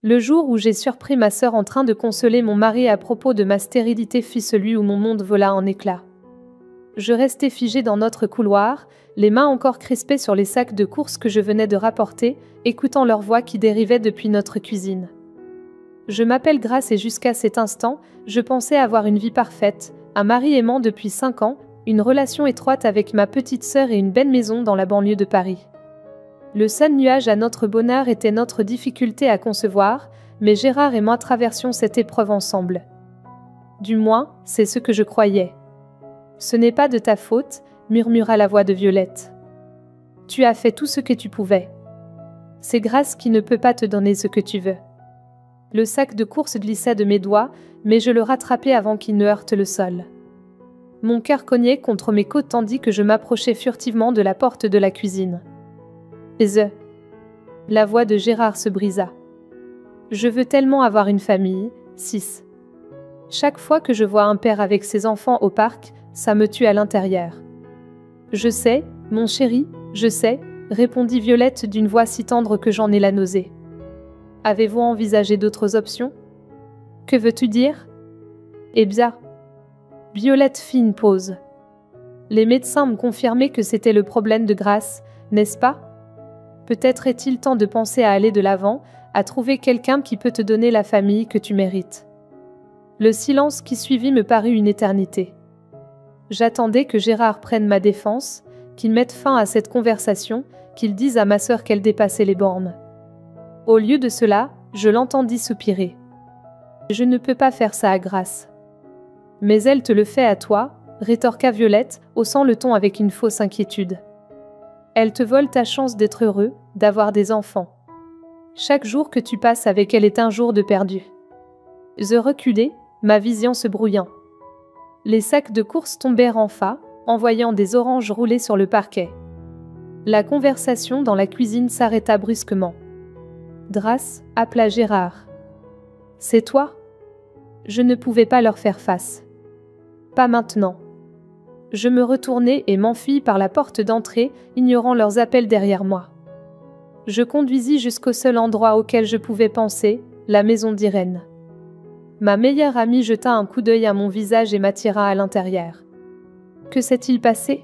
Le jour où j'ai surpris ma sœur en train de consoler mon mari à propos de ma stérilité fut celui où mon monde vola en éclats. Je restai figée dans notre couloir, les mains encore crispées sur les sacs de courses que je venais de rapporter, écoutant leur voix qui dérivait depuis notre cuisine. Je m'appelle Grace et jusqu'à cet instant, je pensais avoir une vie parfaite, un mari aimant depuis 5 ans, une relation étroite avec ma petite sœur et une belle maison dans la banlieue de Paris. Le seul nuage à notre bonheur était notre difficulté à concevoir, mais Gérard et moi traversions cette épreuve ensemble. Du moins, c'est ce que je croyais. Ce n'est pas de ta faute, murmura la voix de Violette. Tu as fait tout ce que tu pouvais. C'est Grace qui ne peut pas te donner ce que tu veux. Le sac de course glissa de mes doigts, mais je le rattrapai avant qu'il ne heurte le sol. Mon cœur cognait contre mes côtes tandis que je m'approchais furtivement de la porte de la cuisine. La voix de Gérard se brisa. Je veux tellement avoir une famille, 6. Chaque fois que je vois un père avec ses enfants au parc, ça me tue à l'intérieur. Je sais, mon chéri, je sais, répondit Violette d'une voix si tendre que j'en ai la nausée. Avez-vous envisagé d'autres options? Que veux-tu dire? Eh bien. Violette fit une pause. Les médecins m'ont confirmé que c'était le problème de Grace, n'est-ce pas? Peut-être est-il temps de penser à aller de l'avant, à trouver quelqu'un qui peut te donner la famille que tu mérites. Le silence qui suivit me parut une éternité. J'attendais que Gérard prenne ma défense, qu'il mette fin à cette conversation, qu'il dise à ma sœur qu'elle dépassait les bornes. Au lieu de cela, je l'entendis soupirer. Je ne peux pas faire ça à Grace. Mais elle te le fait à toi, rétorqua Violette, haussant le ton avec une fausse inquiétude. Elle te vole ta chance d'être heureux, d'avoir des enfants. Chaque jour que tu passes avec elle est un jour de perdu. Je reculai, ma vision se brouillant. Les sacs de course tombèrent enfin, envoyant des oranges rouler sur le parquet. La conversation dans la cuisine s'arrêta brusquement. Drace, appela Gérard. C'est toi? Je ne pouvais pas leur faire face. Pas maintenant. Je me retournai et m'enfuis par la porte d'entrée, ignorant leurs appels derrière moi. Je conduisis jusqu'au seul endroit auquel je pouvais penser, la maison d'Irène. Ma meilleure amie jeta un coup d'œil à mon visage et m'attira à l'intérieur. Que s'est-il passé?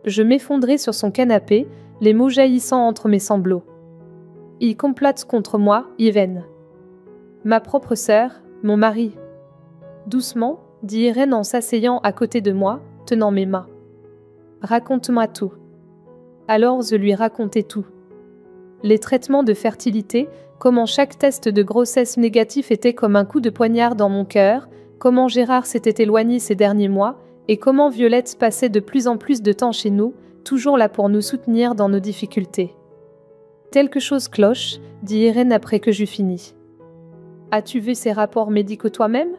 Je m'effondrai sur son canapé, les mots jaillissant entre mes sanglots. Il complote contre moi, Irène. Ma propre sœur, mon mari. Doucement, dit Irène en s'asseyant à côté de moi, tenant mes mains. Raconte-moi tout. Alors je lui racontai tout. Les traitements de fertilité, comment chaque test de grossesse négatif était comme un coup de poignard dans mon cœur, comment Gérard s'était éloigné ces derniers mois, et comment Violette passait de plus en plus de temps chez nous, toujours là pour nous soutenir dans nos difficultés. Quelque chose cloche, dit Irène après que j'eus fini. As-tu vu ces rapports médicaux toi-même?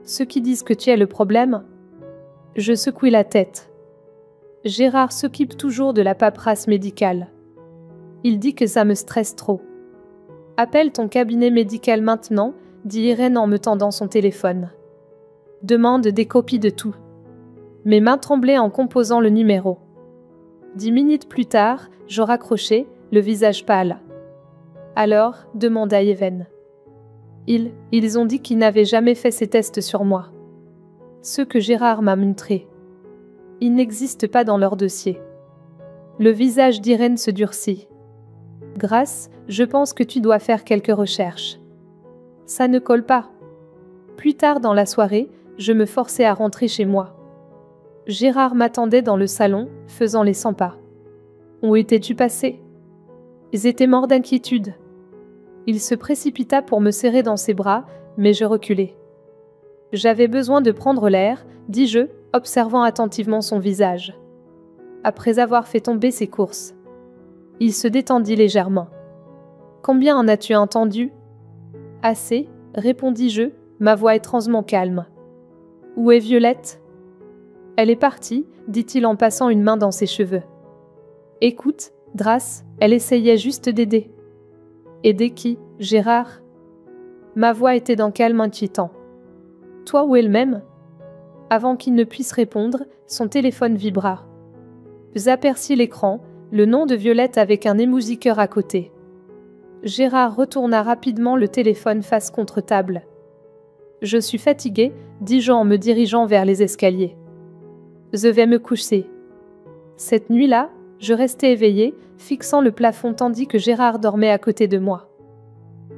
Ceux qui disent que tu es le problème? Je secouai la tête. Gérard s'occupe toujours de la paperasse médicale. Il dit que ça me stresse trop. Appelle ton cabinet médical maintenant, dit Irène en me tendant son téléphone. Demande des copies de tout. Mes mains tremblaient en composant le numéro. 10 minutes plus tard, je raccrochai, le visage pâle. Alors, demanda Irène. Ils ont dit qu'ils n'avaient jamais fait ces tests sur moi. Ceux que Gérard m'a montrés. Ils n'existent pas dans leur dossier. Le visage d'Irène se durcit. Grace, je pense que tu dois faire quelques recherches. Ça ne colle pas. Plus tard dans la soirée, je me forçai à rentrer chez moi. Gérard m'attendait dans le salon, faisant les 100 pas. Où étais-tu passé? J'étais mort d'inquiétude. Il se précipita pour me serrer dans ses bras, mais je reculai. J'avais besoin de prendre l'air, dis-je, observant attentivement son visage. Après avoir fait tomber ses courses. Il se détendit légèrement. Combien en as-tu entendu? Assez, répondis-je, ma voix étrangement calme. Où est Violette? Elle est partie, dit-il en passant une main dans ses cheveux. Écoute, Drace, elle essayait juste d'aider. Aider qui, Gérard? Ma voix était d'un calme inquiétant. Toi ou elle-même? Avant qu'il ne puisse répondre, son téléphone vibra. J'aperçus l'écran, le nom de Violette avec un émoji cœur à côté. Gérard retourna rapidement le téléphone face contre table. Je suis fatigué, dis-je en me dirigeant vers les escaliers. Je vais me coucher. Cette nuit-là, je restais éveillé, fixant le plafond tandis que Gérard dormait à côté de moi.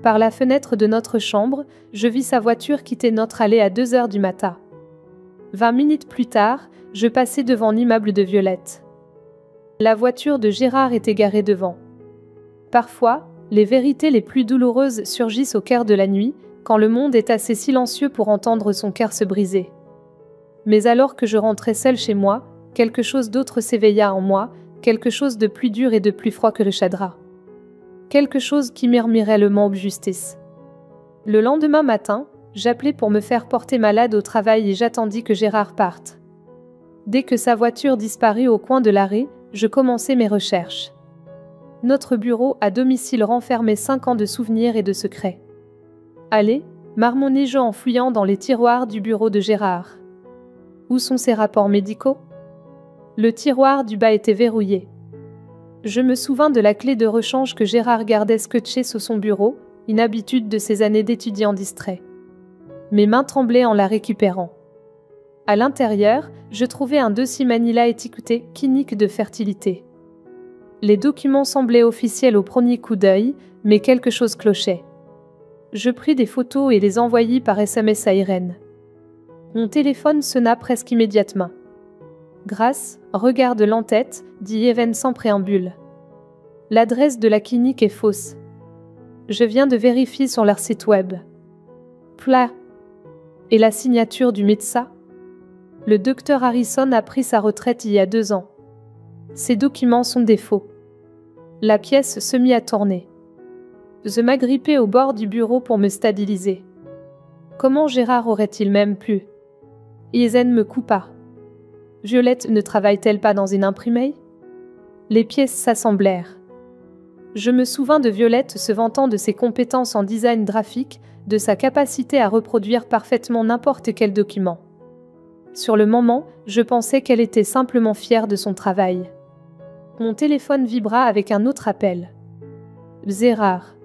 Par la fenêtre de notre chambre, je vis sa voiture quitter notre allée à 2 heures du matin. 20 minutes plus tard, je passais devant l'immeuble de Violette. La voiture de Gérard était garée devant. Parfois, les vérités les plus douloureuses surgissent au cœur de la nuit, quand le monde est assez silencieux pour entendre son cœur se briser. Mais alors que je rentrais seul chez moi, quelque chose d'autre s'éveilla en moi, quelque chose de plus dur et de plus froid que le chagrin. Quelque chose qui murmurait le mot justice. Le lendemain matin, j'appelai pour me faire porter malade au travail et j'attendis que Gérard parte. Dès que sa voiture disparut au coin de l'arrêt, je commençai mes recherches. Notre bureau à domicile renfermait 5 ans de souvenirs et de secrets. Allez, marmonnai-je en fouillant dans les tiroirs du bureau de Gérard. Où sont ses rapports médicaux? Le tiroir du bas était verrouillé. Je me souvins de la clé de rechange que Gérard gardait scotchée sur son bureau, une habitude de ses années d'étudiant distrait. Mes mains tremblaient en la récupérant. À l'intérieur, je trouvais un dossier Manila étiqueté « clinique de fertilité ». Les documents semblaient officiels au premier coup d'œil, mais quelque chose clochait. Je pris des photos et les envoyai par SMS à Irène. Mon téléphone sonna presque immédiatement. Grâce, regarde l'entête, dit Irène sans préambule. L'adresse de la clinique est fausse. Je viens de vérifier sur leur site web. Plat. Et la signature du médecin? Le docteur Harrison a pris sa retraite il y a 2 ans. Ces documents sont des faux. La pièce se mit à tourner. Je m'agrippai au bord du bureau pour me stabiliser. Comment Gérard aurait-il même pu? Irène me coupa. Violette ne travaille-t-elle pas dans une imprimerie? Les pièces s'assemblèrent. Je me souvins de Violette se vantant de ses compétences en design graphique, de sa capacité à reproduire parfaitement n'importe quel document. Sur le moment, je pensais qu'elle était simplement fière de son travail. Mon téléphone vibra avec un autre appel. Gérard.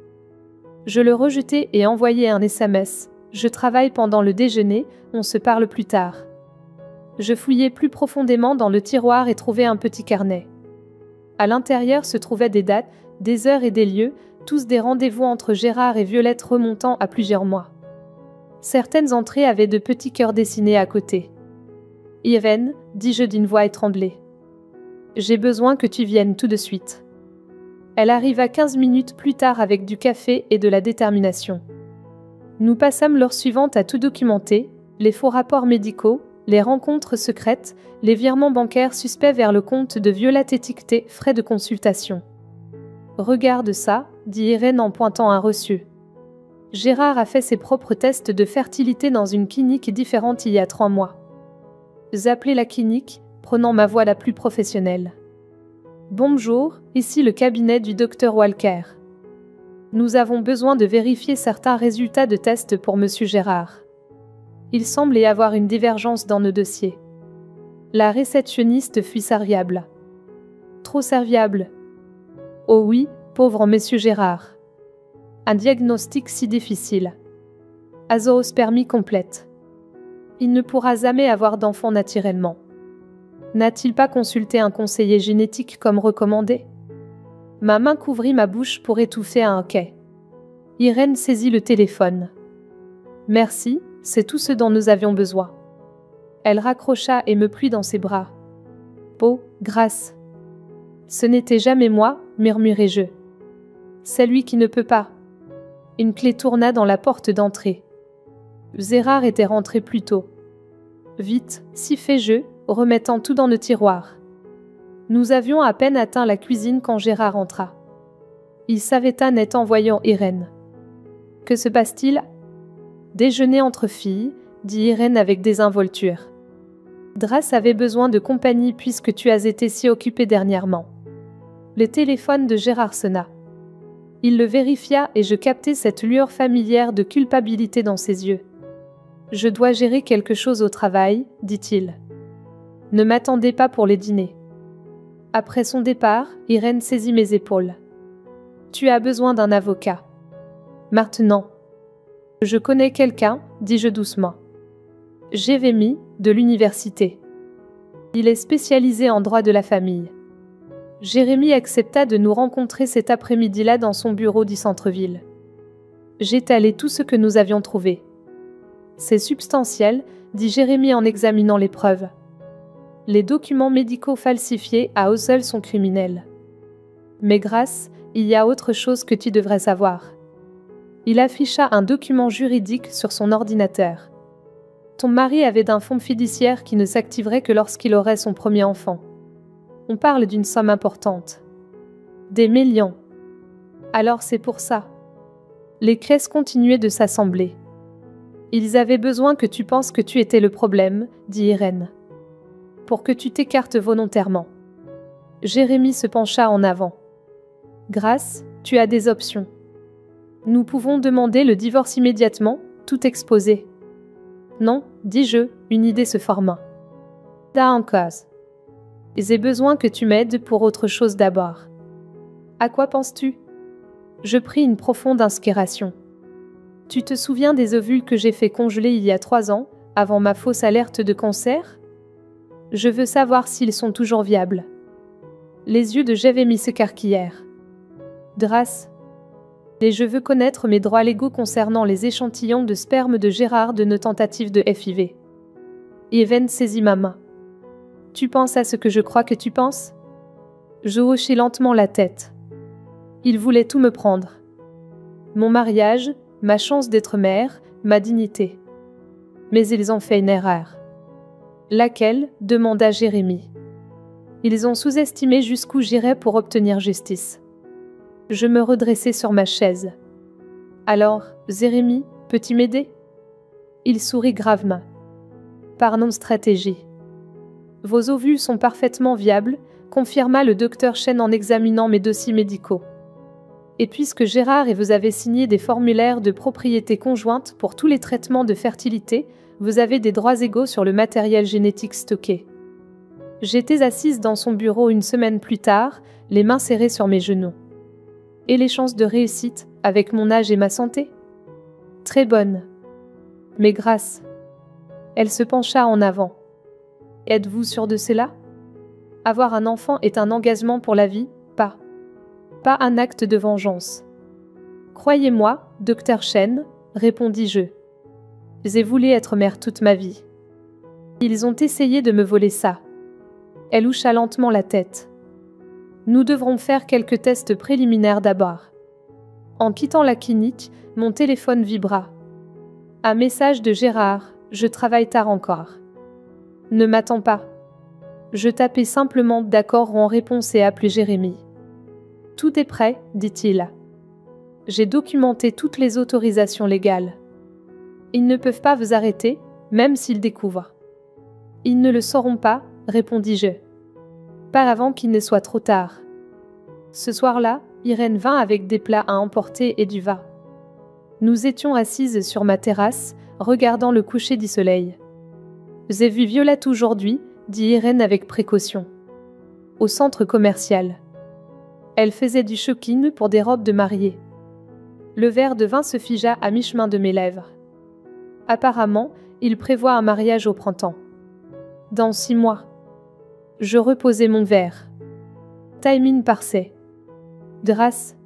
Je le rejetai et envoyai un SMS. Je travaille pendant le déjeuner, on se parle plus tard. Je fouillai plus profondément dans le tiroir et trouvai un petit carnet. À l'intérieur se trouvaient des dates, des heures et des lieux, tous des rendez-vous entre Gérard et Violette remontant à plusieurs mois. Certaines entrées avaient de petits cœurs dessinés à côté. Irène, dis-je d'une voix étranglée. J'ai besoin que tu viennes tout de suite. Elle arriva 15 minutes plus tard avec du café et de la détermination. Nous passâmes l'heure suivante à tout documenter, les faux rapports médicaux, les rencontres secrètes, les virements bancaires suspects vers le compte de Violette étiqueté « frais de consultation ». Regarde ça, dit Irène en pointant un reçu. Gérard a fait ses propres tests de fertilité dans une clinique différente il y a 3 mois. J'appelai la clinique, prenant ma voix la plus professionnelle. Bonjour, ici le cabinet du docteur Walker. Nous avons besoin de vérifier certains résultats de tests pour Monsieur Gérard. Il semble y avoir une divergence dans nos dossiers. La réceptionniste fut serviable. Trop serviable. Oh oui, pauvre Monsieur Gérard. Un diagnostic si difficile. Azoospermie complète. Il ne pourra jamais avoir d'enfant naturellement. N'a-t-il pas consulté un conseiller génétique comme recommandé? Ma main couvrit ma bouche pour étouffer un hoquet. Irène saisit le téléphone. Merci, c'est tout ce dont nous avions besoin. Elle raccrocha et me prit dans ses bras. Oh, grâce. Ce n'était jamais moi, murmurai-je. C'est lui qui ne peut pas. Une clé tourna dans la porte d'entrée. Gérard était rentré plus tôt. Vite, siffai-je, remettant tout dans le tiroir. Nous avions à peine atteint la cuisine quand Gérard entra. Il s'arrêta net en voyant Irène. Que se passe-t-il? Déjeuner entre filles, dit Irène avec désinvolture. Drace avait besoin de compagnie puisque tu as été si occupée dernièrement. Le téléphone de Gérard sonna. Il le vérifia et je captai cette lueur familière de culpabilité dans ses yeux. Je dois gérer quelque chose au travail, dit-il. Ne m'attendez pas pour les dîners. Après son départ, Irène saisit mes épaules. Tu as besoin d'un avocat. Maintenant. Je connais quelqu'un, dis-je doucement. Jérémy, de l'université. Il est spécialisé en droit de la famille. Jérémy accepta de nous rencontrer cet après-midi-là dans son bureau du centre-ville. J'étalai tout ce que nous avions trouvé. C'est substantiel, dit Jérémy en examinant les preuves. Les documents médicaux falsifiés à Hosel sont criminels. Mais Grace, il y a autre chose que tu devrais savoir. Il afficha un document juridique sur son ordinateur. Ton mari avait d'un fonds fiduciaire qui ne s'activerait que lorsqu'il aurait son premier enfant. On parle d'une somme importante. Des millions. Alors c'est pour ça. Les caisses continuaient de s'assembler. Ils avaient besoin que tu penses que tu étais le problème, dit Irène. Pour que tu t'écartes volontairement. Jérémy se pencha en avant. Grace, tu as des options. Nous pouvons demander le divorce immédiatement, tout exposé. Non, dis-je, une idée se forma. T'as en cause. J'ai besoin que tu m'aides pour autre chose d'abord. À quoi penses-tu? Je pris une profonde inspiration. Tu te souviens des ovules que j'ai fait congeler il y a 3 ans, avant ma fausse alerte de cancer? Je veux savoir s'ils sont toujours viables. Les yeux de Jérémy s'écarquillèrent. Grace. Et je veux connaître mes droits légaux concernant les échantillons de sperme de Gérard de nos tentatives de FIV. Even saisit ma main. Tu penses à ce que je crois que tu penses? Je hochai lentement la tête. Il voulait tout me prendre. Mon mariage, ma chance d'être mère, ma dignité. Mais ils ont fait une erreur. Laquelle? Demanda Jérémy. Ils ont sous-estimé jusqu'où j'irais pour obtenir justice. Je me redressai sur ma chaise. Alors, Jérémy, peux-tu m'aider? Il sourit gravement. Par non-stratégie. Vos ovules sont parfaitement viables, confirma le docteur Chen en examinant mes dossiers médicaux. Et puisque Gérard et vous avez signé des formulaires de propriété conjointe pour tous les traitements de fertilité, vous avez des droits égaux sur le matériel génétique stocké. J'étais assise dans son bureau une semaine plus tard, les mains serrées sur mes genoux. Et les chances de réussite, avec mon âge et ma santé? Très bonnes. Mais Grace. Elle se pencha en avant. Êtes-vous sûr de cela? Avoir un enfant est un engagement pour la vie, pas un acte de vengeance. Croyez-moi, docteur Chen, répondis-je. J'ai voulu être mère toute ma vie. Ils ont essayé de me voler ça. Elle hocha lentement la tête. Nous devrons faire quelques tests préliminaires d'abord. En quittant la clinique, mon téléphone vibra. Un message de Gérard, je travaille tard encore. Ne m'attends pas. Je tapais simplement d'accord en réponse et appelai Jérémy. Tout est prêt, dit-il. J'ai documenté toutes les autorisations légales. Ils ne peuvent pas vous arrêter, même s'ils découvrent. Ils ne le sauront pas, répondis-je. Pas avant qu'il ne soit trop tard. Ce soir-là, Irène vint avec des plats à emporter et du vin. Nous étions assises sur ma terrasse, regardant le coucher du soleil. J'ai vu Violette aujourd'hui, dit Irène avec précaution. Au centre commercial. Elle faisait du shopping pour des robes de mariée. Le verre de vin se figea à mi-chemin de mes lèvres. Apparemment, il prévoit un mariage au printemps. Dans 6 mois. Je reposai mon verre. Timing parfait. Grace.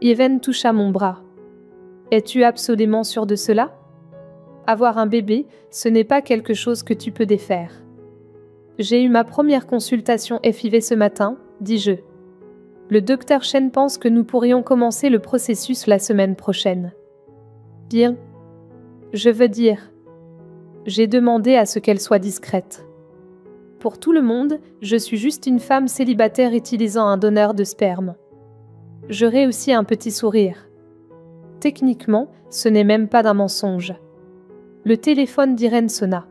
Even toucha mon bras. Es-tu absolument sûr de cela? Avoir un bébé, ce n'est pas quelque chose que tu peux défaire. J'ai eu ma première consultation FIV ce matin, dis-je. Le docteur Chen pense que nous pourrions commencer le processus la semaine prochaine. Bien. Je veux dire. J'ai demandé à ce qu'elle soit discrète. Pour tout le monde, je suis juste une femme célibataire utilisant un donneur de sperme. Je réussis un petit sourire. Techniquement, ce n'est même pas d'un mensonge. Le téléphone d'Irène sonna.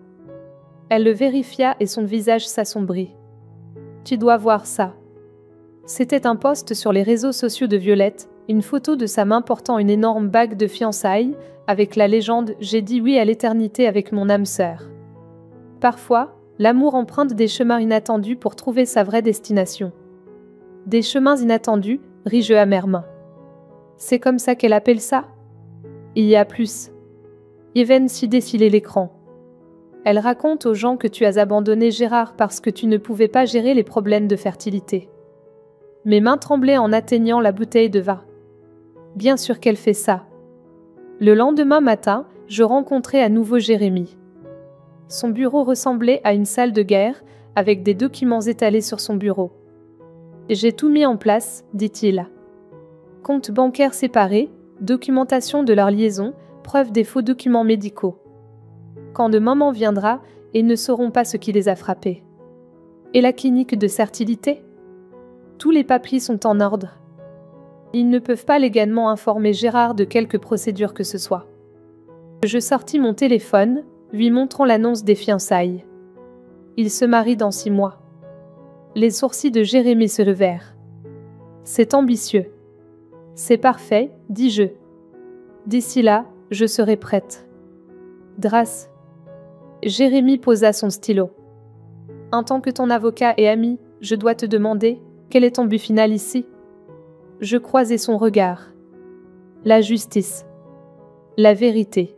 Elle le vérifia et son visage s'assombrit. Tu dois voir ça. C'était un post sur les réseaux sociaux de Violette, une photo de sa main portant une énorme bague de fiançailles, avec la légende « J'ai dit oui à l'éternité avec mon âme sœur ». Parfois, l'amour emprunte des chemins inattendus pour trouver sa vraie destination. Des chemins inattendus, ris-je amèrement. C'est comme ça qu'elle appelle ça? Il y a plus. Even fit défiler l'écran. Elle raconte aux gens que tu as abandonné Gérard parce que tu ne pouvais pas gérer les problèmes de fertilité. Mes mains tremblaient en atteignant la bouteille de vin. Bien sûr qu'elle fait ça. Le lendemain matin, je rencontrai à nouveau Jérémy. Son bureau ressemblait à une salle de guerre, avec des documents étalés sur son bureau. J'ai tout mis en place, dit-il. Comptes bancaires séparés, documentation de leur liaison, preuve des faux documents médicaux. Quand le moment viendra, ils ne sauront pas ce qui les a frappés. Et la clinique de fertilité? Tous les papiers sont en ordre. Ils ne peuvent pas légalement informer Gérard de quelque procédure que ce soit. Je sortis mon téléphone, lui montrant l'annonce des fiançailles. Il se marie dans 6 mois. Les sourcils de Jérémy se levèrent. C'est ambitieux. C'est parfait, dis-je. D'ici là, je serai prête. Drasse. Jérémy posa son stylo. En tant que ton avocat et ami, je dois te demander, quel est ton but final ici? Je croisai son regard. La justice. La vérité.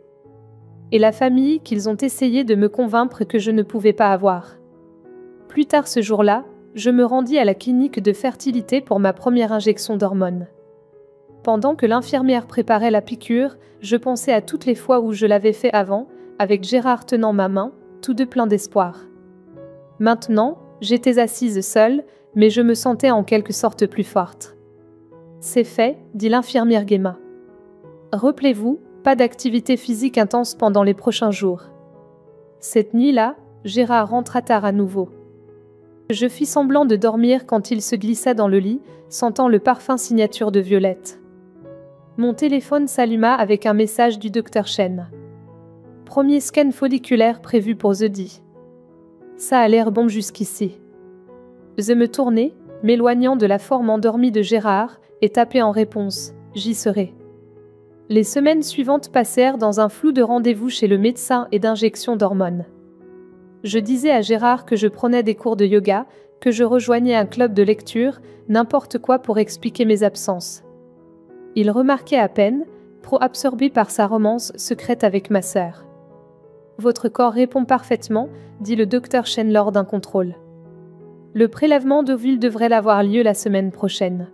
Et la famille qu'ils ont essayé de me convaincre que je ne pouvais pas avoir. Plus tard ce jour-là, je me rendis à la clinique de fertilité pour ma première injection d'hormones. Pendant que l'infirmière préparait la piqûre, je pensais à toutes les fois où je l'avais fait avant, avec Gérard tenant ma main, tous deux pleins d'espoir. Maintenant, j'étais assise seule, mais je me sentais en quelque sorte plus forte. C'est fait, dit l'infirmière gaiement. Rappelez-vous, pas d'activité physique intense pendant les prochains jours. Cette nuit-là, Gérard rentra tard à nouveau. Je fis semblant de dormir quand il se glissa dans le lit, sentant le parfum signature de Violette. Mon téléphone s'alluma avec un message du docteur Chen. Premier scan folliculaire prévu pour jeudi. Ça a l'air bon jusqu'ici. Je me tournai, m'éloignant de la forme endormie de Gérard, et tapai en réponse « J'y serai ». Les semaines suivantes passèrent dans un flou de rendez-vous chez le médecin et d'injections d'hormones. Je disais à Gérard que je prenais des cours de yoga, que je rejoignais un club de lecture, n'importe quoi pour expliquer mes absences. Il remarquait à peine, absorbé par sa romance secrète avec ma sœur. « Votre corps répond parfaitement », dit le docteur Chen lors d'un contrôle. Le prélèvement d'ovules devrait avoir lieu la semaine prochaine.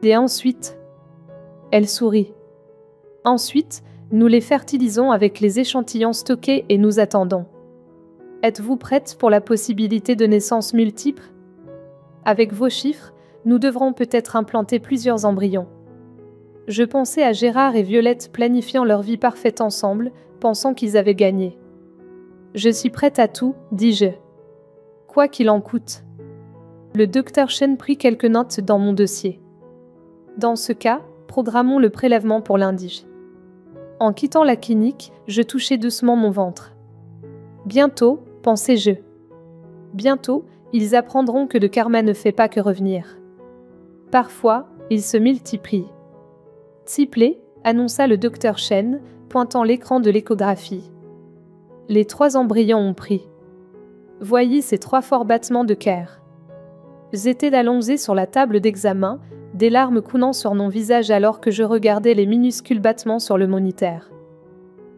Et ensuite, elle sourit. Ensuite, nous les fertilisons avec les échantillons stockés et nous attendons. Êtes-vous prête pour la possibilité de naissance multiple? Avec vos chiffres, nous devrons peut-être implanter plusieurs embryons. Je pensais à Gérard et Violette planifiant leur vie parfaite ensemble, pensant qu'ils avaient gagné. Je suis prête à tout, dis-je. Quoi qu'il en coûte. Le docteur Chen prit quelques notes dans mon dossier. Dans ce cas, programmons le prélèvement pour lundi. En quittant la clinique, je touchai doucement mon ventre. Bientôt, pensai-je. Bientôt, ils apprendront que le karma ne fait pas que revenir. Parfois, ils se multiplient. Triplé, annonça le docteur Chen, pointant l'écran de l'échographie. Les 3 embryons ont pris. Voyez ces 3 forts battements de cœur. J'étais allongé sur la table d'examen, des larmes coulant sur mon visage alors que je regardais les minuscules battements sur le moniteur.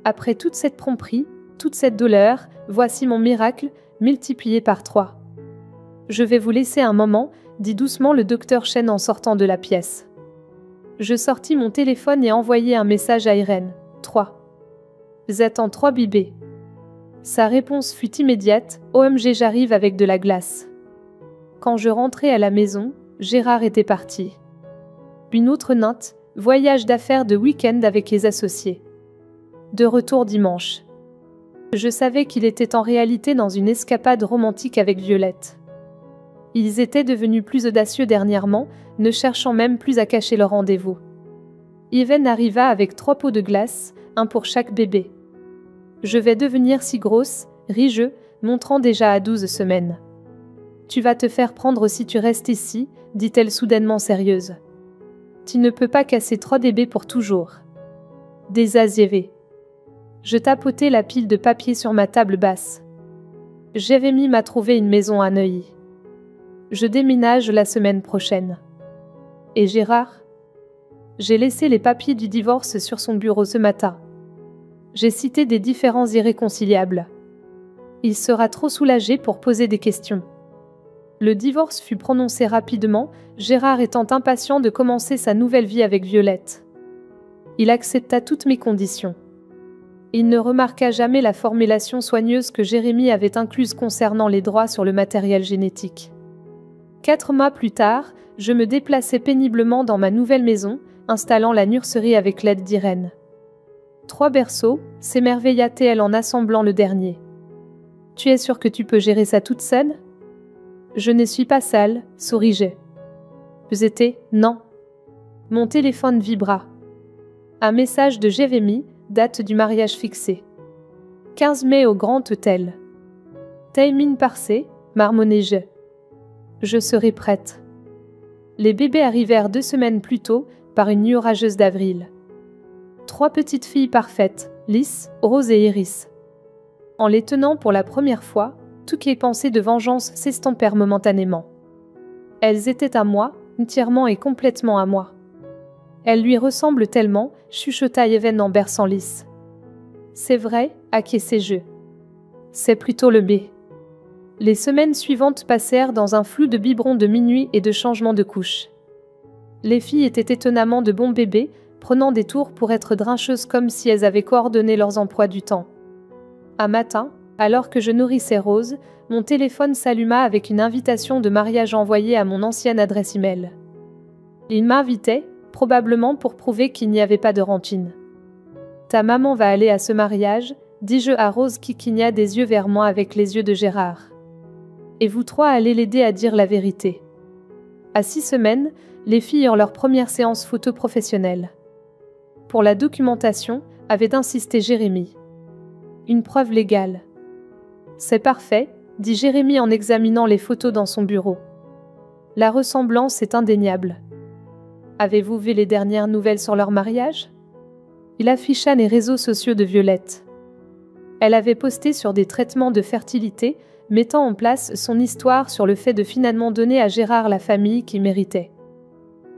Après toute cette tromperie, toute cette douleur, voici mon miracle, multiplié par 3. Je vais vous laisser un moment, dit doucement le docteur Chen en sortant de la pièce. Je sortis mon téléphone et envoyai un message à Irène. 3. J'attends 3 bébés. Sa réponse fut immédiate, OMG j'arrive avec de la glace. Quand je rentrai à la maison, Gérard était parti. Une autre note, voyage d'affaires de week-end avec les associés. De retour dimanche. Je savais qu'il était en réalité dans une escapade romantique avec Violette. Ils étaient devenus plus audacieux dernièrement, ne cherchant même plus à cacher leur rendez-vous. Even arriva avec 3 pots de glace, un pour chaque bébé. Je vais devenir si grosse, ris-je, montrant déjà à 12 semaines. Tu vas te faire prendre si tu restes ici, dit-elle soudainement sérieuse. Tu ne peux pas casser 3 bébés pour toujours. Désasiévé. Je tapotai la pile de papier sur ma table basse. Jérémy m'a trouvé une maison à Neuilly. Je déménage la semaine prochaine. Et Gérard? J'ai laissé les papiers du divorce sur son bureau ce matin. J'ai cité des différends irréconciliables. Il sera trop soulagé pour poser des questions. Le divorce fut prononcé rapidement, Gérard étant impatient de commencer sa nouvelle vie avec Violette. Il accepta toutes mes conditions. Il ne remarqua jamais la formulation soigneuse que Jérémie avait incluse concernant les droits sur le matériel génétique. 4 mois plus tard, je me déplaçais péniblement dans ma nouvelle maison, installant la nurserie avec l'aide d'Irène. 3 berceaux, s'émerveilla-t-elle en assemblant le dernier. « Tu es sûre que tu peux gérer ça toute seule ?»« Je ne suis pas sale, souris-je. »« J'étais, non. » Mon téléphone vibra. Un message de Jérémie, date du mariage fixé. 15 mai au Grand Hôtel. Timing parfait, marmonnai-je. Je serai prête. Les bébés arrivèrent 2 semaines plus tôt, par une nuit orageuse d'avril. 3 petites filles parfaites, Lys, Rose et Iris. En les tenant pour la première fois, toutes les pensées de vengeance s'estompèrent momentanément. Elles étaient à moi, entièrement et complètement à moi. Elles lui ressemblent tellement, chuchota Even en berçant Lys. C'est vrai, acquiesçai-je. C'est plutôt le B. Les semaines suivantes passèrent dans un flou de biberons de minuit et de changements de couches. Les filles étaient étonnamment de bons bébés, prenant des tours pour être drincheuses comme si elles avaient coordonné leurs emplois du temps. Un matin, alors que je nourrissais Rose, mon téléphone s'alluma avec une invitation de mariage envoyée à mon ancienne adresse email. Il m'invitait, probablement pour prouver qu'il n'y avait pas de rancune. « Ta maman va aller à ce mariage », dis-je à Rose qui cligna des yeux vers moi avec les yeux de Gérard. « Et vous 3 allez l'aider à dire la vérité. » À 6 semaines, les filles eurent leur première séance photo professionnelle. Pour la documentation, avait insisté Jérémie. Une preuve légale. C'est parfait, dit Jérémie en examinant les photos dans son bureau. La ressemblance est indéniable. Avez-vous vu les dernières nouvelles sur leur mariage ? Il afficha les réseaux sociaux de Violette. Elle avait posté sur des traitements de fertilité, mettant en place son histoire sur le fait de finalement donner à Gérard la famille qu'il méritait.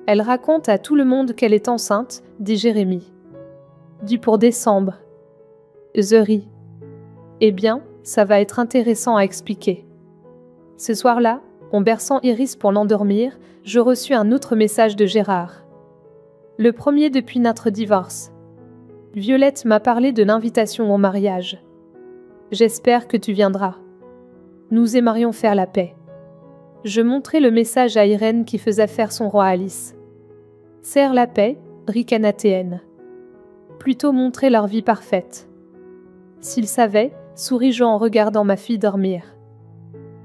Elle raconte à tout le monde qu'elle est enceinte, dit Jérémie. Dû pour décembre. Je ris. Eh bien, ça va être intéressant à expliquer. Ce soir-là, en berçant Iris pour l'endormir, je reçus un autre message de Gérard. Le premier depuis notre divorce. Violette m'a parlé de l'invitation au mariage. J'espère que tu viendras. Nous aimerions faire la paix. Je montrai le message à Irène qui faisait faire son roi à Lys. Serre la paix, ricana-t-elle. Plutôt montrer leur vie parfaite. S'ils savaient, souris-je en regardant ma fille dormir.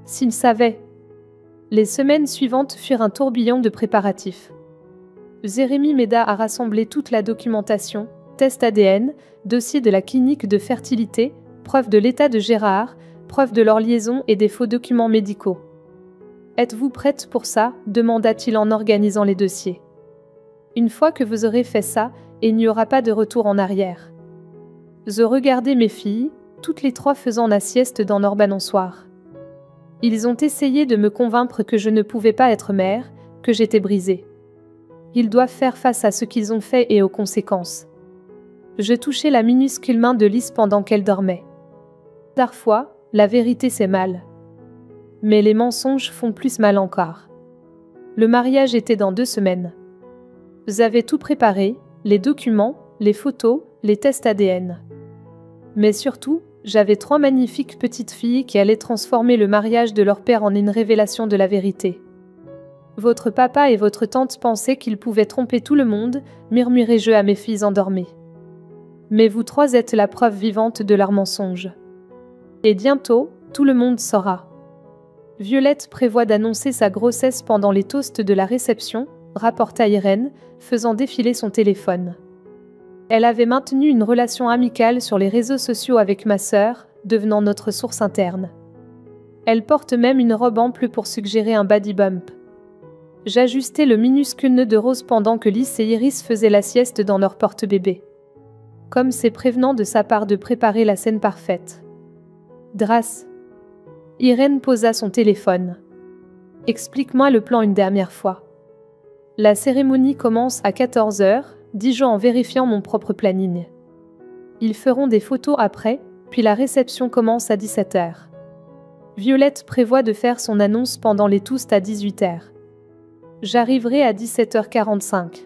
S'ils savaient. Les semaines suivantes furent un tourbillon de préparatifs. Jérémie m'aida à rassembler toute la documentation, test ADN, dossier de la clinique de fertilité, preuve de l'état de Gérard, preuve de leur liaison et des faux documents médicaux. Êtes-vous prête pour ça ? Demanda-t-il en organisant les dossiers. Une fois que vous aurez fait ça, il n'y aura pas de retour en arrière. Je regardais mes filles, toutes les 3 faisant la sieste dans leur balançoire. Ils ont essayé de me convaincre que je ne pouvais pas être mère, que j'étais brisée. Ils doivent faire face à ce qu'ils ont fait et aux conséquences. Je touchais la minuscule main de Lys pendant qu'elle dormait. Parfois, la vérité c'est mal. Mais les mensonges font plus mal encore. Le mariage était dans 2 semaines. J'avais tout préparé, les documents, les photos, les tests ADN. Mais surtout, j'avais 3 magnifiques petites filles qui allaient transformer le mariage de leur père en une révélation de la vérité. Votre papa et votre tante pensaient qu'ils pouvaient tromper tout le monde, murmurai-je à mes filles endormies. Mais vous 3 êtes la preuve vivante de leurs mensonges. Et bientôt, tout le monde saura. Violette prévoit d'annoncer sa grossesse pendant les toasts de la réception, rapporta Irène, faisant défiler son téléphone. Elle avait maintenu une relation amicale sur les réseaux sociaux avec ma sœur, devenant notre source interne. Elle porte même une robe ample pour suggérer un body bump. J'ajustais le minuscule nœud de Rose pendant que Lys et Iris faisaient la sieste dans leur porte-bébé. Comme c'est prévenant de sa part de préparer la scène parfaite. Drasse. Irène posa son téléphone. Explique-moi le plan une dernière fois. La cérémonie commence à 14 h, dis-je en vérifiant mon propre planning. Ils feront des photos après, puis la réception commence à 17 h. Violette prévoit de faire son annonce pendant les toasts à 18 h. J'arriverai à 17h45.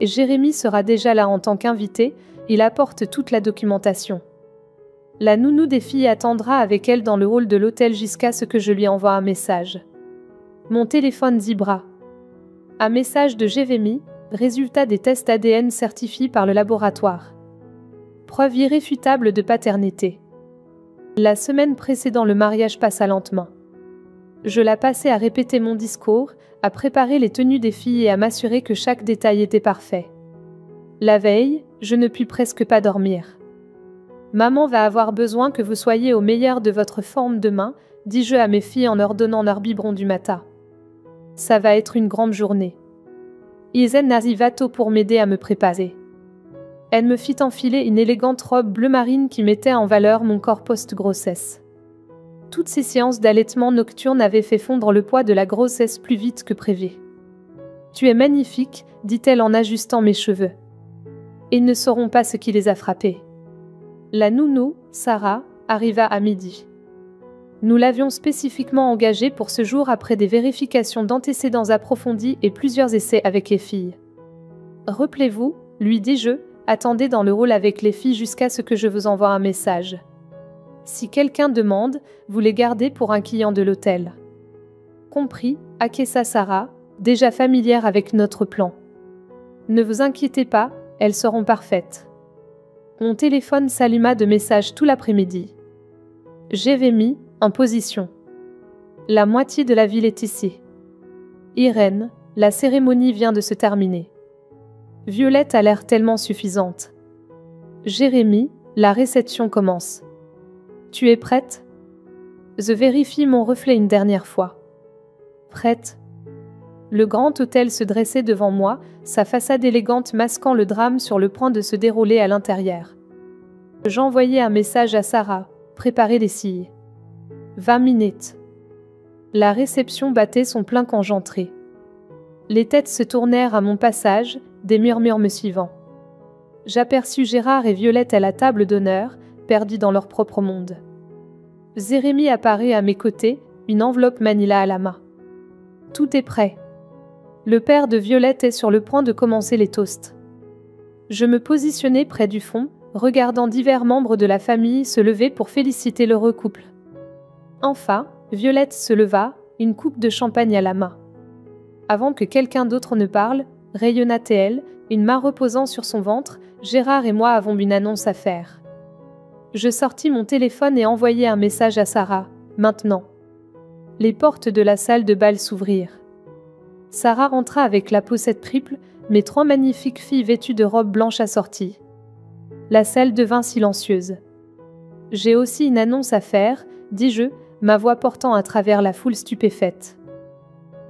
Jérémy sera déjà là en tant qu'invité, il apporte toute la documentation. La nounou des filles attendra avec elle dans le hall de l'hôtel jusqu'à ce que je lui envoie un message. Mon téléphone vibra. Un message de Jérémy, résultat des tests ADN certifiés par le laboratoire. Preuve irréfutable de paternité. La semaine précédant le mariage passa lentement. Je la passais à répéter mon discours, à préparer les tenues des filles et à m'assurer que chaque détail était parfait. La veille, je ne pus presque pas dormir. Maman va avoir besoin que vous soyez au meilleur de votre forme demain, dis-je à mes filles en leur donnant leur biberon du matin. Ça va être une grande journée. Isen arriva tôt pour m'aider à me préparer. Elle me fit enfiler une élégante robe bleu marine qui mettait en valeur mon corps post-grossesse. Toutes ces séances d'allaitement nocturne avaient fait fondre le poids de la grossesse plus vite que prévu. « Tu es magnifique », dit-elle en ajustant mes cheveux. Ils ne sauront pas ce qui les a frappés. La nounou, Sarah, arriva à midi. Nous l'avions spécifiquement engagée pour ce jour après des vérifications d'antécédents approfondies et plusieurs essais avec les filles. « Rappelez-vous, lui dis-je, attendez dans le hall avec les filles jusqu'à ce que je vous envoie un message. Si quelqu'un demande, vous les gardez pour un client de l'hôtel. » Compris, acquiesça Sarah, déjà familière avec notre plan. Ne vous inquiétez pas, elles seront parfaites. Mon téléphone s'alluma de messages tout l'après-midi. Jérémy, en position. La moitié de la ville est ici. Irène, la cérémonie vient de se terminer. Violette a l'air tellement suffisante. Jérémy, la réception commence. Tu es prête? Je vérifie mon reflet une dernière fois. Prête? Le grand hôtel se dressait devant moi, sa façade élégante masquant le drame sur le point de se dérouler à l'intérieur. J'envoyais un message à Sarah, préparer les cils. 20 minutes. La réception battait son plein quand j'entrais. Les têtes se tournèrent à mon passage, des murmures me suivant. J'aperçus Gérard et Violette à la table d'honneur, perdus dans leur propre monde. Jérémy apparaît à mes côtés, une enveloppe manila à la main. Tout est prêt. Le père de Violette est sur le point de commencer les toasts. Je me positionnai près du fond, regardant divers membres de la famille se lever pour féliciter l'heureux couple. Enfin, Violette se leva, une coupe de champagne à la main. Avant que quelqu'un d'autre ne parle, rayonna-t-elle, une main reposant sur son ventre, Gérard et moi avons une annonce à faire. Je sortis mon téléphone et envoyai un message à Sarah, maintenant. Les portes de la salle de bal s'ouvrirent. Sarah rentra avec la poussette triple, mes 3 magnifiques filles vêtues de robes blanches assorties. La salle devint silencieuse. J'ai aussi une annonce à faire, dis-je, ma voix portant à travers la foule stupéfaite.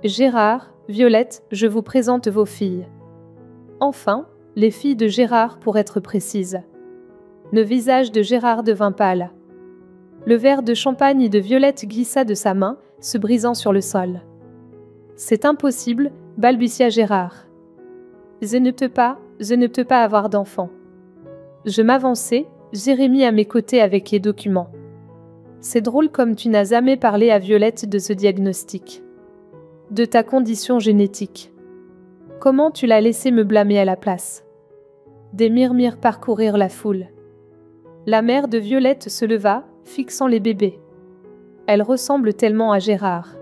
Gérard, Violette, je vous présente vos filles. Enfin, les filles de Gérard pour être précise. Le visage de Gérard devint pâle. Le verre de champagne de Violette glissa de sa main, se brisant sur le sol. C'est impossible, balbutia Gérard. Je ne peux pas avoir d'enfant. Je m'avançai, Jérémy à mes côtés avec les documents. C'est drôle comme tu n'as jamais parlé à Violette de ce diagnostic. De ta condition génétique. Comment tu l'as laissé me blâmer à la place? Des murmures parcourirent la foule. La mère de Violette se leva, fixant les bébés. Elle ressemble tellement à Gérard.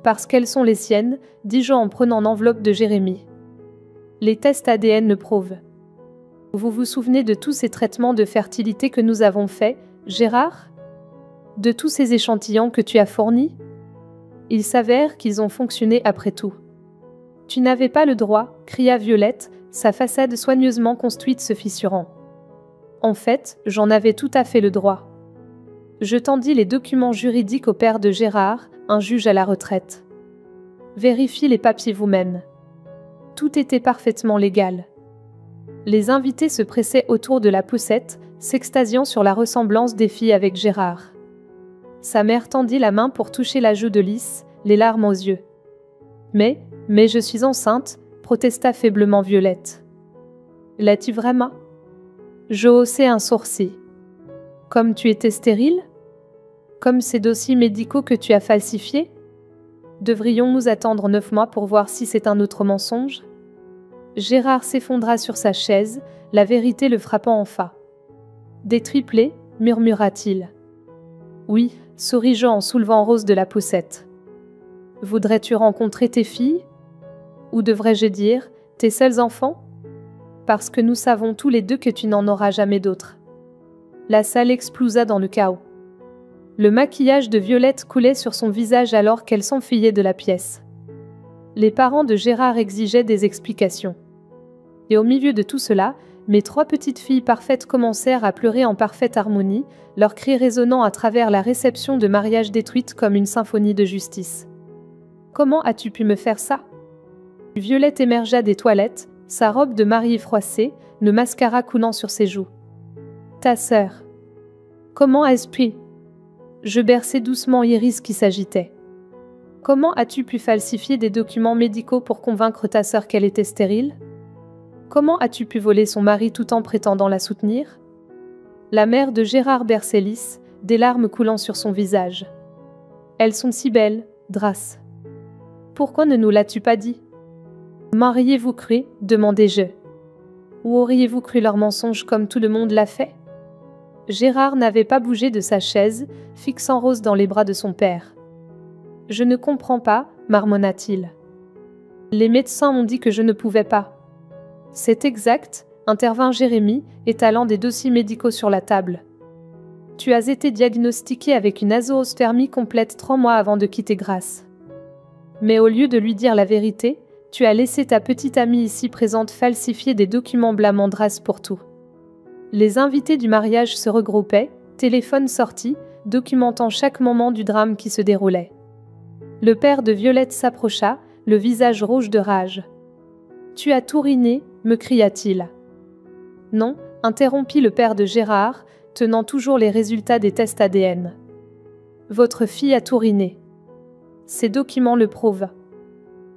Parce qu'elles sont les siennes, dis-je en prenant l'enveloppe de Jérémy. Les tests ADN le prouvent. Vous vous souvenez de tous ces traitements de fertilité que nous avons faits, Gérard? De tous ces échantillons que tu as fournis? Il s'avère qu'ils ont fonctionné après tout. Tu n'avais pas le droit, cria Violette, sa façade soigneusement construite se fissurant. En fait, j'en avais tout à fait le droit. Je tendis les documents juridiques au père de Gérard, un juge à la retraite. Vérifiez les papiers vous-même. Tout était parfaitement légal. Les invités se pressaient autour de la poussette, s'extasiant sur la ressemblance des filles avec Gérard. Sa mère tendit la main pour toucher la joue de Lys, les larmes aux yeux. Mais, Mais je suis enceinte, protesta faiblement Violette. L'as-tu vraiment? Je haussai un sourcil. Comme tu étais stérile? Comme ces dossiers médicaux que tu as falsifiés? Devrions-nous attendre 9 mois pour voir si c'est un autre mensonge? Gérard s'effondra sur sa chaise, la vérité le frappant enfin. Des triplés, murmura-t-il. Oui, souris-je en soulevant Rose de la poussette. Voudrais-tu rencontrer tes filles? Ou devrais-je dire, tes seuls enfants? Parce que nous savons tous les deux que tu n'en auras jamais d'autres. La salle explosa dans le chaos. Le maquillage de Violette coulait sur son visage alors qu'elle s'enfuyait de la pièce. Les parents de Gérard exigeaient des explications. Et au milieu de tout cela, mes 3 petites filles parfaites commencèrent à pleurer en parfaite harmonie, leurs cris résonnant à travers la réception de mariage détruite comme une symphonie de justice. Comment as-tu pu me faire ça? Violette émergea des toilettes, sa robe de mariée froissée, le mascara coulant sur ses joues. Ta sœur. Comment est-ce pu? Je berçai doucement Iris qui s'agitait. Comment as-tu pu falsifier des documents médicaux pour convaincre ta sœur qu'elle était stérile? Comment as-tu pu voler son mari tout en prétendant la soutenir? La mère de Gérard berçait Lys, des larmes coulant sur son visage. Elles sont si belles, Drace. Pourquoi ne nous l'as-tu pas dit? M'auriez-vous cru? Demandai-je. Ou auriez-vous cru leur mensonge comme tout le monde l'a fait? Gérard n'avait pas bougé de sa chaise, fixant Rose dans les bras de son père. Je ne comprends pas, marmonna-t-il. Les médecins m'ont dit que je ne pouvais pas. C'est exact, intervint Jérémie, étalant des dossiers médicaux sur la table. Tu as été diagnostiqué avec une azoospermie complète 3 mois avant de quitter Grasse. Mais au lieu de lui dire la vérité, tu as laissé ta petite amie ici présente falsifier des documents blâmant Drace pour tout. Les invités du mariage se regroupaient, téléphone sorti, documentant chaque moment du drame qui se déroulait. Le père de Violette s'approcha, le visage rouge de rage. « Tu as tout ruiné » me cria-t-il. « Non » interrompit le père de Gérard, tenant toujours les résultats des tests ADN. « Votre fille a tout ruiné. Ces documents le prouvent.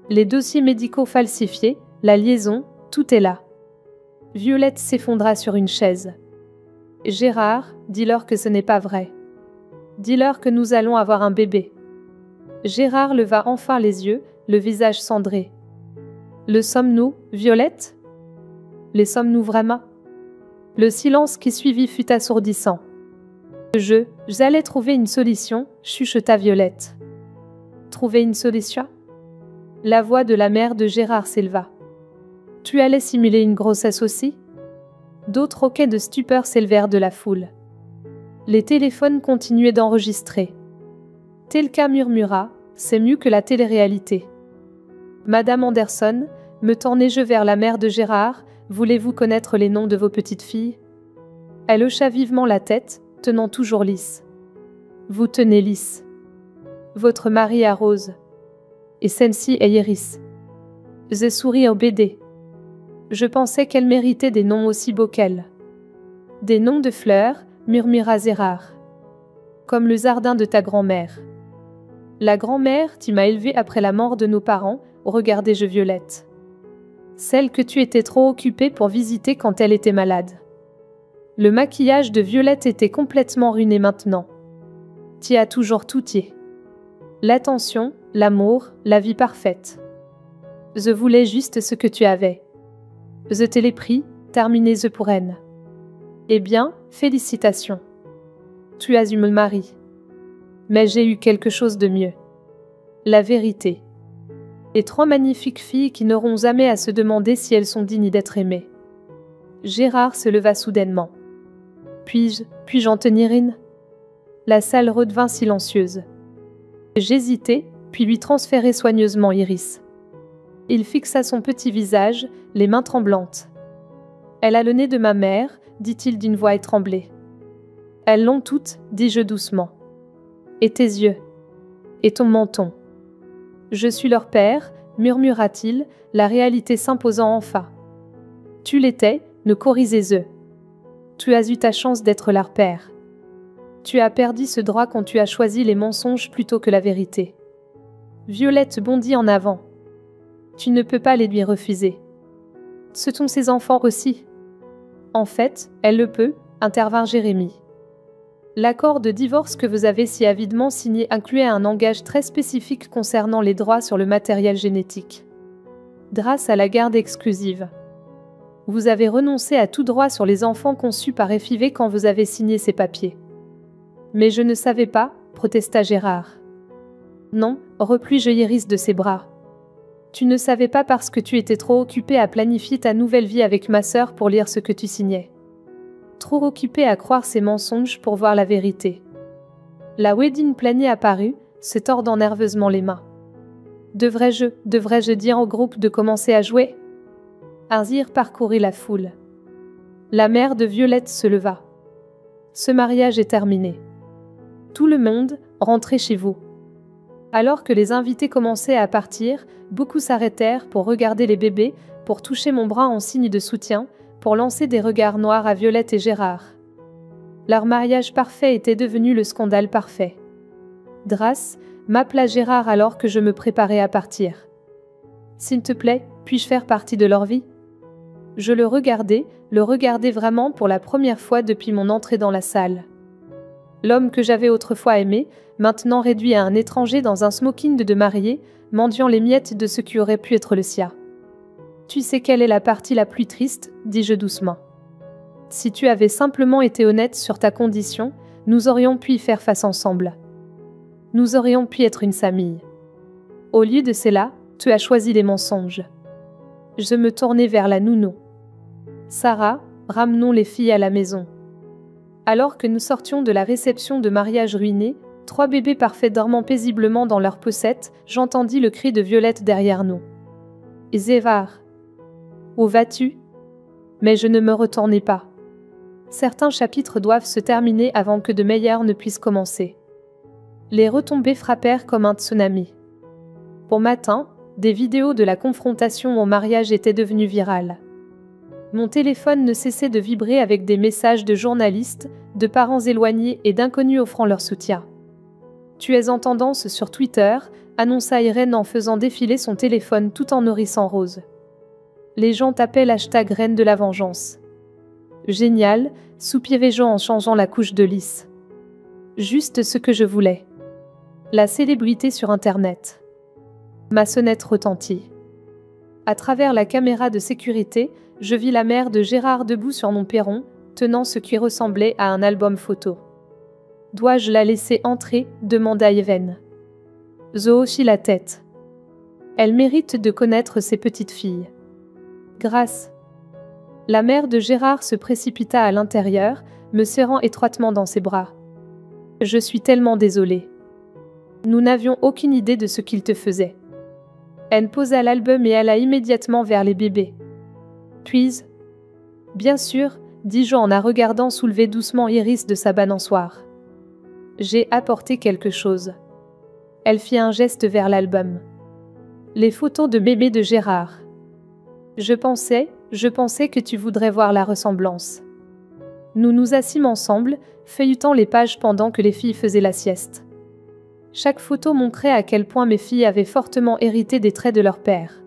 Les dossiers médicaux falsifiés, la liaison, tout est là. » Violette s'effondra sur une chaise. « Gérard, dis-leur que ce n'est pas vrai. Dis-leur que nous allons avoir un bébé. » Gérard leva enfin les yeux, le visage cendré. « Le sommes-nous, Violette? Les sommes-nous vraiment ?» Le silence qui suivit fut assourdissant. « J'allais trouver une solution, » chuchota Violette. « Trouver une solution ?» La voix de la mère de Gérard s'éleva. Tu allais simuler une grossesse aussi? D'autres hoquets de stupeur s'élevèrent de la foule. Les téléphones continuaient d'enregistrer. Telka murmura, c'est mieux que la télé-réalité. Madame Anderson, me tournai-je vers la mère de Gérard, voulez-vous connaître les noms de vos petites filles? Elle hocha vivement la tête, tenant toujours Lys. Vous tenez Lys. Votre mari a Rose. Et celle-ci est Iris. Je souris au BD. Je pensais qu'elle méritait des noms aussi beaux qu'elle. Des noms de fleurs, murmura Gérard. Comme le jardin de ta grand-mère. La grand-mère, tu m'as élevée après la mort de nos parents, regardai-je Violette. Celle que tu étais trop occupée pour visiter quand elle était malade. Le maquillage de Violette était complètement ruiné maintenant. Tu as toujours tout y. L'attention, l'amour, la vie parfaite. Je voulais juste ce que tu avais. Je te l'ai pris, terminez-je pour elle. Eh bien, félicitations. Tu as eu mon mari. Mais j'ai eu quelque chose de mieux. La vérité. Et 3 magnifiques filles qui n'auront jamais à se demander si elles sont dignes d'être aimées. Gérard se leva soudainement. Puis-je en tenir une? La salle redevint silencieuse. J'hésitai, puis lui transférai soigneusement Iris. Il fixa son petit visage, les mains tremblantes. « Elle a le nez de ma mère, dit-il d'une voix étranglée. « Elles l'ont toutes, dis-je doucement. Et tes yeux. Et ton menton. Je suis leur père, murmura-t-il, la réalité s'imposant enfin. Tu l'étais, ne corrisez-eux. Tu as eu ta chance d'être leur père. Tu as perdu ce droit quand tu as choisi les mensonges plutôt que la vérité. » Violette bondit en avant. Tu ne peux pas les lui refuser. Ce sont ses enfants aussi. En fait, elle le peut, intervint Jérémie. L'accord de divorce que vous avez si avidement signé incluait un langage très spécifique concernant les droits sur le matériel génétique. Grâce à la garde exclusive. Vous avez renoncé à tout droit sur les enfants conçus par FIV quand vous avez signé ces papiers. Mais je ne savais pas, protesta Gérard. Non, replis-je Iris de ses bras. Tu ne savais pas parce que tu étais trop occupée à planifier ta nouvelle vie avec ma sœur pour lire ce que tu signais. Trop occupée à croire ces mensonges pour voir la vérité. La wedding planning apparut, se tordant nerveusement les mains. Devrais-je dire au groupe de commencer à jouer? Arzir parcourut la foule. La mère de Violette se leva. Ce mariage est terminé. Tout le monde, rentrez chez vous. Alors que les invités commençaient à partir, beaucoup s'arrêtèrent pour regarder les bébés, pour toucher mon bras en signe de soutien, pour lancer des regards noirs à Violette et Gérard. Leur mariage parfait était devenu le scandale parfait. Drace, m'appela Gérard alors que je me préparais à partir. S'il te plaît, puis-je faire partie de leur vie? Je le regardais vraiment pour la première fois depuis mon entrée dans la salle. L'homme que j'avais autrefois aimé, maintenant réduit à un étranger dans un smoking de mariée, mendiant les miettes de ce qui aurait pu être le sien. Tu sais quelle est la partie la plus triste, dis-je doucement. Si tu avais simplement été honnête sur ta condition, nous aurions pu y faire face ensemble. Nous aurions pu être une famille. Au lieu de cela, tu as choisi les mensonges. Je me tournai vers la nounou. Sarah, ramenons les filles à la maison. Alors que nous sortions de la réception de mariage ruinée, 3 bébés parfaits dormant paisiblement dans leurs poussettes, j'entendis le cri de Violette derrière nous. Zévar. Où vas-tu? Mais je ne me retournai pas. Certains chapitres doivent se terminer avant que de meilleurs ne puissent commencer. Les retombées frappèrent comme un tsunami. Au matin, des vidéos de la confrontation au mariage étaient devenues virales. Mon téléphone ne cessait de vibrer avec des messages de journalistes, de parents éloignés et d'inconnus offrant leur soutien. Tu es en tendance sur Twitter, annonça Irène en faisant défiler son téléphone tout en nourrissant Rose. Les gens tapaient l'hashtag Reine de la Vengeance. Génial, soupirai-je en changeant la couche de lisse. Juste ce que je voulais. La célébrité sur Internet. Ma sonnette retentit. À travers la caméra de sécurité, je vis la mère de Gérard debout sur mon perron, tenant ce qui ressemblait à un album photo. Dois-je la laisser entrer? Demanda Even. Zo hochit la tête. Elle mérite de connaître ses petites filles. Grâce. La mère de Gérard se précipita à l'intérieur, me serrant étroitement dans ses bras. Je suis tellement désolée. Nous n'avions aucune idée de ce qu'il te faisait. Elle posa l'album et alla immédiatement vers les bébés. Puis, bien sûr, dis-je en la regardant soulever doucement Iris de sa balançoire. J'ai apporté quelque chose. Elle fit un geste vers l'album. Les photos de bébé de Gérard. Je pensais que tu voudrais voir la ressemblance. Nous nous assîmes ensemble, feuilletant les pages pendant que les filles faisaient la sieste. Chaque photo montrait à quel point mes filles avaient fortement hérité des traits de leur père.